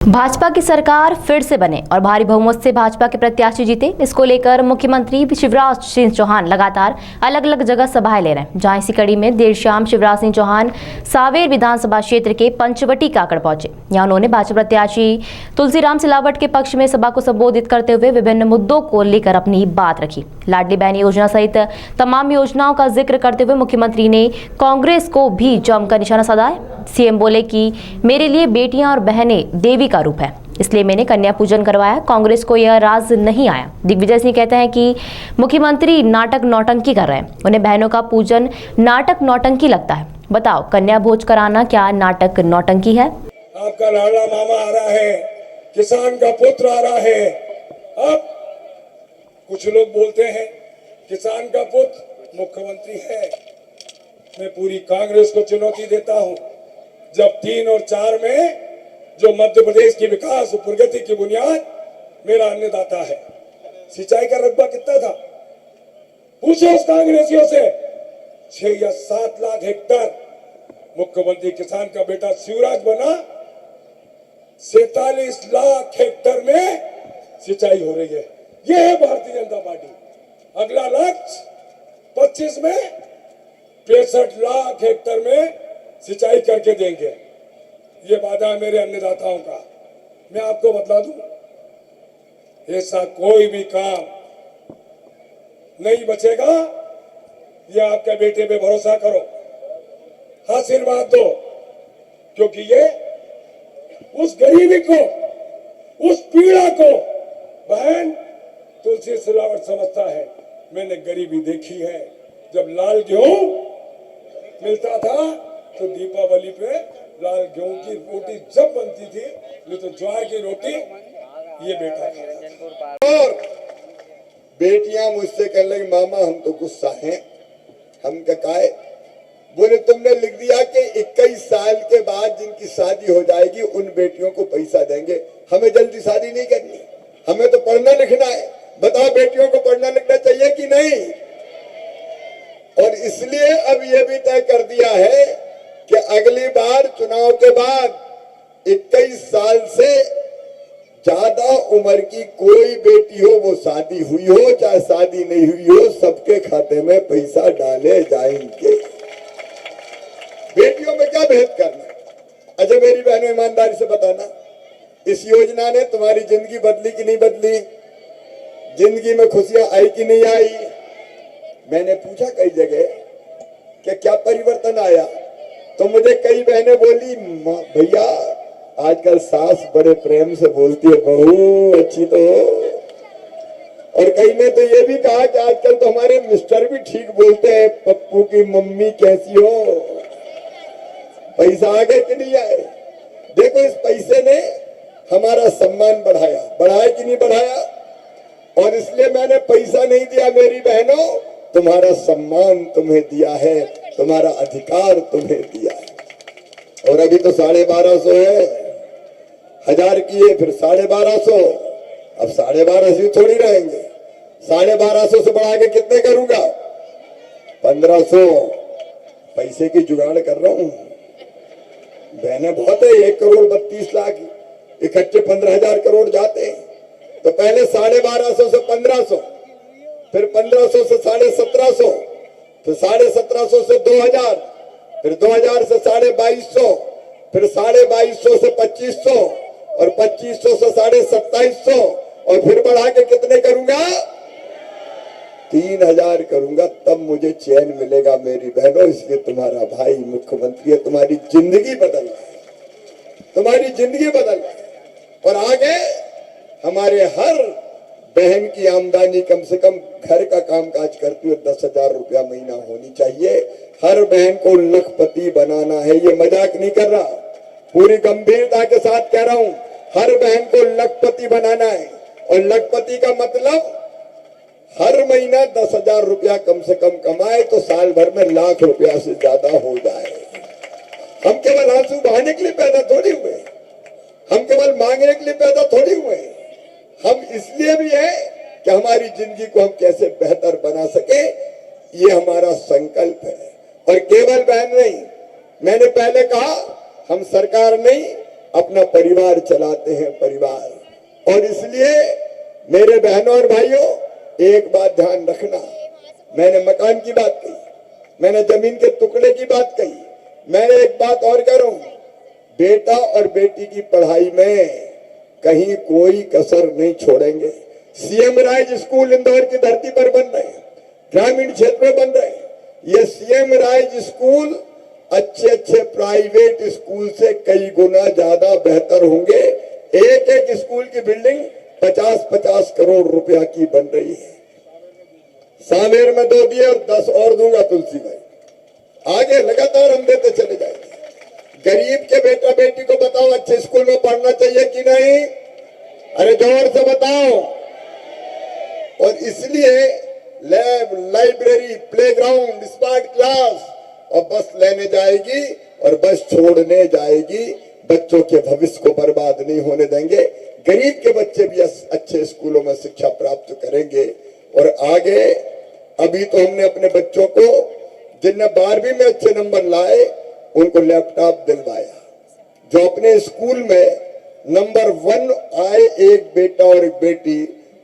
भाजपा की सरकार फिर से बने और भारी बहुमत से भाजपा के प्रत्याशी जीते, इसको लेकर मुख्यमंत्री शिवराज सिंह चौहान लगातार अलग अलग जगह सभाएं ले रहे हैं। जहां इसी कड़ी में देर शाम शिवराज सिंह चौहान सावेर विधानसभा क्षेत्र के पंचवटी काकड़ पहुंचे। यहां उन्होंने भाजपा प्रत्याशी तुलसीराम सिलावट के पक्ष में सभा को संबोधित करते हुए विभिन्न मुद्दों को लेकर अपनी बात रखी। लाडली बहन योजना सहित तमाम योजनाओं का जिक्र करते हुए मुख्यमंत्री ने कांग्रेस को भी जमकर निशाना साधा। सीएम बोले कि मेरे लिए बेटियां और बहनें देवी का रूप है, इसलिए मैंने कन्या पूजन करवाया। कांग्रेस को यह राज नहीं आया। दिग्विजय सिंह कहते हैं कि मुख्यमंत्री नाटक नौटंकी कर रहे हैं, उन्हें बहनों का पूजन नाटक नौटंकी लगता है। बताओ, कन्या भोज कराना क्या नाटक नौटंकी है? आपका लाडला मामा आ रहा है, किसान का पुत्र आ रहा है। अब कुछ लोग बोलते हैं किसान का पुत्र मुख्यमंत्री है। मैं पूरी कांग्रेस को चुनौती देता हूं, जब 3 और 4 में जो मध्य प्रदेश की विकास और प्रगति की बुनियाद मेरा अन्नदाता है। सिंचाई का रकबा कितना था पूछो उस कांग्रेसियों से। 6 या 7 लाख हेक्टर मुख्यमंत्री किसान का बेटा शिवराज बना, 47 लाख हेक्टर में सिंचाई हो रही है। यह है भारतीय जनता पार्टी। अगला लक्ष्य 25 में 65 लाख हेक्टर में सिंचाई करके देंगे। ये वादा है मेरे अन्नदाताओं का। मैं आपको बता दूं, ऐसा कोई भी काम नहीं बचेगा। ये आपके बेटे पे भरोसा करो, आशीर्वाद दो, क्योंकि ये उस गरीबी को, उस पीड़ा को बहन तुलसी सिलावट समझता है। मैंने गरीबी देखी है। जब लाल गेहूं मिलता था तो दीपावली पे लाल गेहूं की रोटी जब बनती थी, ये तो ज्वार की रोटी ये बेटा खाता। और बेटियां मुझसे कहने लगी, मामा हम तो गुस्सा हैं। हम ककाए बोले, तुमने लिख दिया कि 21 साल के बाद जिनकी शादी हो जाएगी उन बेटियों को पैसा देंगे। हमें जल्दी शादी नहीं करनी, हमें तो पढ़ना लिखना है। बताओ, बेटियों को पढ़ना लिखना चाहिए कि नहीं? और इसलिए अब यह भी तय कर दिया है कि अगली बार चुनाव के बाद 21 साल से ज्यादा उम्र की कोई बेटी हो, वो शादी हुई हो चाहे शादी नहीं हुई हो, सबके खाते में पैसा डाले जाएंगे। बेटियों में क्या भेद करना? अच्छा मेरी बहनों, ईमानदारी से बताना, इस योजना ने तुम्हारी जिंदगी बदली कि नहीं बदली? जिंदगी में खुशियां आई कि नहीं आई? मैंने पूछा कई जगह कि क्या परिवर्तन आया, तो मुझे कई बहनें बोली, भैया आजकल सास बड़े प्रेम से बोलती है, बहू अच्छी तो हो। और कई ने तो ये भी कहा कि आजकल तो हमारे मिस्टर भी ठीक बोलते हैं, पप्पू की मम्मी कैसी हो। पैसा आ गए कि नहीं आए? देखो, इस पैसे ने हमारा सम्मान बढ़ाया कि नहीं बढ़ाया? और इसलिए मैंने पैसा नहीं दिया मेरी बहनों, तुम्हारा सम्मान तुम्हें दिया है, तुम्हारा अधिकार तुम्हें दिया है। और अभी तो 1250 है, 1000 किए फिर 1250, अब 1250 थोड़ी रहेंगे। 1250 से बढ़ा के कितने करूंगा? 1500 पैसे की जुगाड़ कर रहा हूं। बहने बहुत है, 1 करोड़ 32 लाख इकट्ठे 15,000 करोड़ जाते हैं। तो पहले 1250 से 1500, फिर 1500 से 1750, फिर 1750 से 2000, फिर 2000 से 2250, फिर 2250 से 2500, और 2500 से 2750, और फिर बढ़ा के कितने करूंगा? 3000 करूंगा, तब मुझे चैन मिलेगा मेरी बहनों। इसलिए तुम्हारा भाई मुख्यमंत्री है, तुम्हारी जिंदगी बदल रहा है, तुम्हारी जिंदगी बदल रहा है। और आगे हमारे हर बहन की आमदनी कम से कम घर का कामकाज करती हुए 10,000 रुपया महीना होनी चाहिए। हर बहन को लखपति बनाना है, ये मजाक नहीं कर रहा, पूरी गंभीरता के साथ कह रहा हूं। हर बहन को लखपति बनाना है, और लखपति का मतलब हर महीना 10,000 रुपया कम से कम कमाए तो साल भर में लाख रुपया से ज्यादा हो जाए। हम केवल आंसू बहाने के लिए पैदा थोड़ी हुए, हम केवल मांगने के लिए पैदा थोड़ी हुए। हम इसलिए भी है कि हमारी जिंदगी को हम कैसे बेहतर बना सके, ये हमारा संकल्प है। और केवल बहन नहीं, मैंने पहले कहा हम सरकार नहीं, अपना परिवार चलाते हैं परिवार। और इसलिए मेरे बहनों और भाइयों, एक बात ध्यान रखना, मैंने मकान की बात कही, मैंने जमीन के टुकड़े की बात कही, मैंने एक बात और कह रहा हूं, बेटा और बेटी की पढ़ाई में कहीं कोई कसर नहीं छोड़ेंगे। सीएम राइज स्कूल इंदौर की धरती पर बन रहे हैं, ग्रामीण क्षेत्र में बन रहे हैं। ये सीएम राइज स्कूल अच्छे अच्छे प्राइवेट स्कूल से कई गुना ज्यादा बेहतर होंगे। एक एक स्कूल की बिल्डिंग 50-50 करोड़ रुपया की बन रही है। सांवेर में 2 दिए और 10 और दूंगा तुलसी भाई। आगे लगातार हम देते चले जाएंगे। गरीब के बेटा बेटी को बताओ अच्छे स्कूल में पढ़ना चाहिए कि नहीं? अरे जोर से बताओ। और इसलिए lab, library, playground, smart class, और बस लेने जाएगी और बस छोड़ने जाएगी। बच्चों के भविष्य को बर्बाद नहीं होने देंगे। गरीब के बच्चे भी अच्छे स्कूलों में शिक्षा प्राप्त करेंगे। और आगे अभी तो हमने अपने बच्चों को, जिनने 12वीं में अच्छे नंबर लाए, उनको लैपटॉप दिलवाया। जो अपने स्कूल में नंबर 1 आए, एक बेटा और एक बेटी,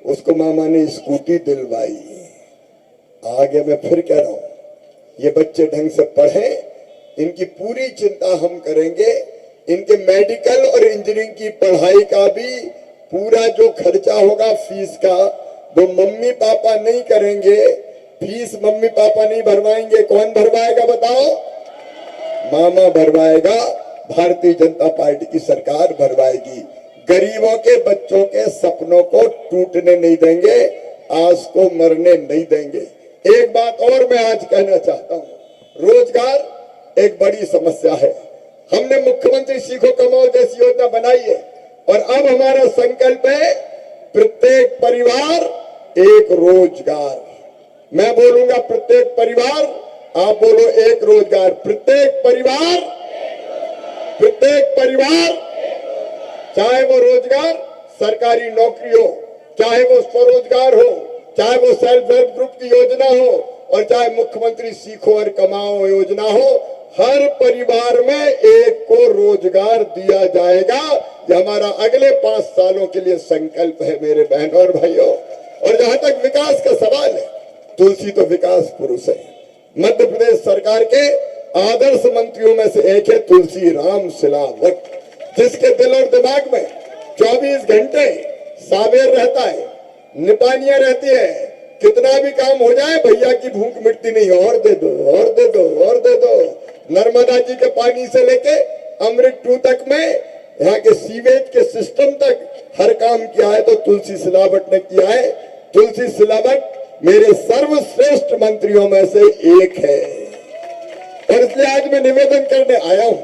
उसको मामा ने स्कूटी दिलवाई। आगे मैं फिर कह रहा हूं, ये बच्चे ढंग से पढ़ें, इनकी पूरी चिंता हम करेंगे। इनके मेडिकल और इंजीनियरिंग की पढ़ाई का भी पूरा जो खर्चा होगा फीस का, वो मम्मी पापा नहीं करेंगे। फीस मम्मी पापा नहीं भरवाएंगे, कौन भरवाएगा बताओ? मामा भरवाएगा, भारतीय जनता पार्टी की सरकार भरवाएगी। गरीबों के बच्चों के सपनों को टूटने नहीं देंगे, आस को मरने नहीं देंगे। एक बात और मैं आज कहना चाहता हूं, रोजगार एक बड़ी समस्या है। हमने मुख्यमंत्री सीखो कमाओ जैसी योजना बनाई है, और अब हमारा संकल्प है प्रत्येक परिवार एक रोजगार। मैं बोलूंगा प्रत्येक परिवार, आप बोलो एक रोजगार। प्रत्येक परिवार, चाहे वो रोजगार सरकारी नौकरी हो, चाहे वो स्वरोजगार हो, चाहे वो सेल्फ हेल्प ग्रुप की योजना हो, और चाहे मुख्यमंत्री सीखो और कमाओ योजना हो, हर परिवार में एक को रोजगार दिया जाएगा। ये हमारा अगले 5 सालों के लिए संकल्प है मेरे बहनों और भाइयों। और जहां तक विकास का सवाल है, तुलसी तो विकास पुरुष है। मध्य प्रदेश सरकार के आदर्श मंत्रियों में से एक है तुलसी राम सिलावट, जिसके दिल और दिमाग में 24 घंटे सावेर रहता है, निपानियां रहती है। कितना भी काम हो जाए, भैया की भूख मिटती नहीं, और दे दो, और दे दो, और दे दो। नर्मदा जी के पानी से लेके अमृत 2 तक में, यहाँ के सीवेज के सिस्टम तक हर काम किया है तो तुलसी सिलावट ने किया है। तुलसी सिलावट मेरे सर्वश्रेष्ठ मंत्रियों में से एक है। और इसलिए आज मैं निवेदन करने आया हूं।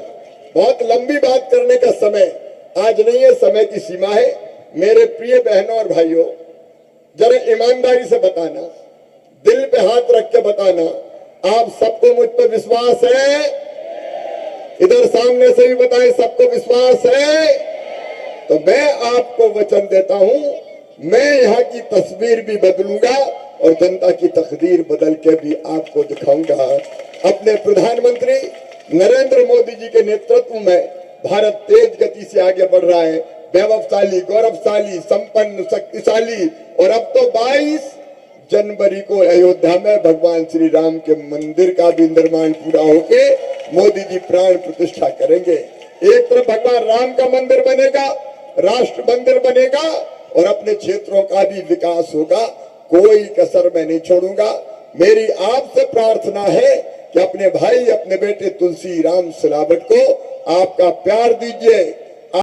बहुत लंबी बात करने का समय आज नहीं है, समय की सीमा है। मेरे प्रिय बहनों और भाइयों, जरा ईमानदारी से बताना, दिल पे हाथ रख के बताना, आप सबको मुझ पर विश्वास है? इधर सामने से भी बताएं, सबको विश्वास है? तो मैं आपको वचन देता हूं, मैं यहाँ की तस्वीर भी बदलूंगा और जनता की तकदीर बदल के भी आपको दिखाऊंगा। अपने प्रधानमंत्री नरेंद्र मोदी जी के नेतृत्व में भारत तेज गति से आगे बढ़ रहा है, वैभवशाली, गौरवशाली, संपन्न, शक्तिशाली। और अब तो 22 जनवरी को अयोध्या में भगवान श्री राम के मंदिर का भी निर्माण पूरा होके मोदी जी प्राण प्रतिष्ठा करेंगे। एक तरफ भगवान राम का मंदिर बनेगा, राष्ट्र मंदिर बनेगा, और अपने क्षेत्रों का भी विकास होगा। कोई कसर मैं नहीं छोड़ूंगा। मेरी आपसे प्रार्थना है कि अपने भाई, अपने बेटे तुलसी राम सिलावट को आपका प्यार दीजिए,